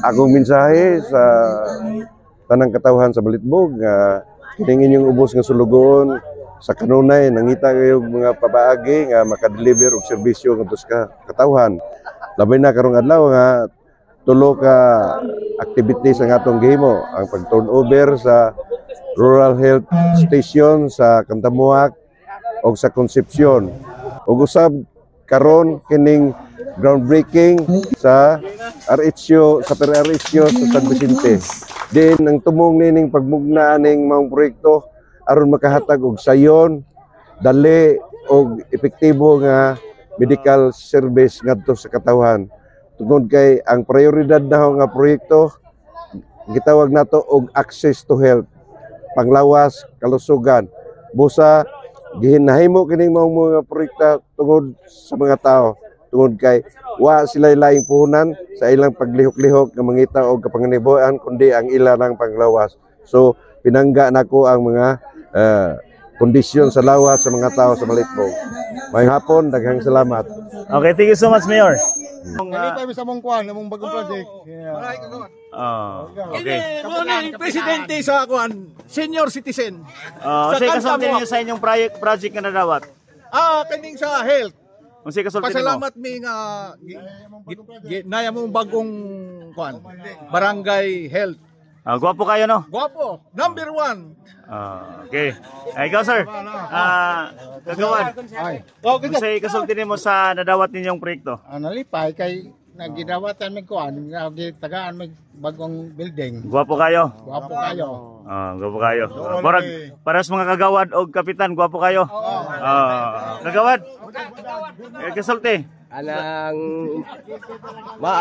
Akong mensahe sa tanang katawhan sa Balitbog nga kining inyong ubos nga sulugon sa kanunay nangita kayo mga pabaagi nga makadeliver og serbisyo ngadto sa katawhan. Labay na karong adlaw nga tulo ka activities ang atong gihimo, ang pag-turnover sa Rural Health Station sa Kantamuak o sa Concepcion. Ug usab karon kining groundbreaking sa RHO sa PER-RHO sa San Vicente. Din ang tumong nining pagmugna ning mga proyekto aron makahatag og sayon, dali og epektibo nga medical service ngadto sa katawhan. Tungod kay ang prioridad na nga proyekto gitawag nato og access to health, panglawas, kalusugan. Busa gihinahimo kining mga proyekto tungod sa mga tao. Tungod kay wa sila laing puhunan sa ilang paglihok-lihok nga mangita og kapanganibuan kundi ang ilang panglawas. So pinangga nako ang mga kondisyon sa lawas sa mga tao sa Balitbog. Mayong hapon, daghang salamat. Okay, thank you so much, Mayor. Dali pa sa mong kuan, mong bagong project. Okay. Presidente sa kuan, senior citizen. Say kasulti niyo sa inyong project nga nadawat. Kaning sa health. Unsay kasulti nimo? Pasalamat mi nga naya mong bagong kuan, barangay health. Gwapo kayo, no? Guwapo, number 1. Okay. Ikaw, sir. Kagawad. Unsay kasulti nimo sa nadawat ninyong proyekto? Nalipay kay nagidawatan mi kuan, tagaan mi bagong building. Gwapo kayo. Gwapo kayo. Gwapo kayo. Para sa mga kagawad o kapitan, gwapo kayo. Kagawad. Kasulti. Anang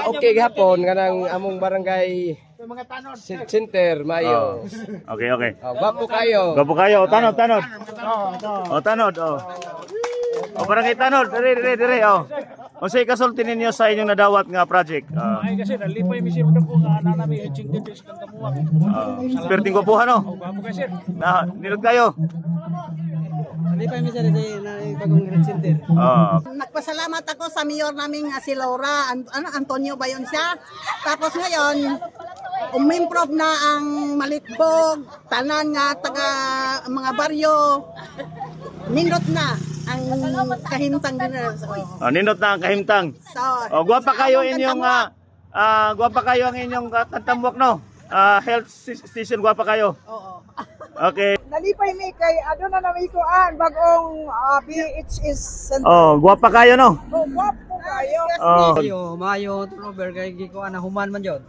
okay gihapon kanang among barangay center mayo. Okay. Gwapo kayo. Gwapo kayo. Tanod. Tanod. Barangay Tanod. Dire. Unsay kasulti ninyo sa inyong nadawat nga project? Ay kasi nalipay mi sir ko nga nanami hedging dito sa Kantamuak. Perting gwapuhan, no? Gwapo kay sir. Nilog kayo. Nalipay mi sir sa bagong health center. Nagpasalamat ako sa mayor namin nga si Laura, Antonio ba yun siya? Tapos ngayon, umimprove na ang Balitbog, tanan nga taga mga baryo. Nindot na ang kahimtang din. Nindot na ang kahimtang. So, gwapa kayo inyong gwapa kayo ang inyong Kantamuak, no? Health station, gwapa kayo. oo. Okay. Nalipay mi kay adto na nami kuan bagong BHS center. Gwapa kayo, no? Gwapo kayo. Mayo turnover kay gikuan na human man jud.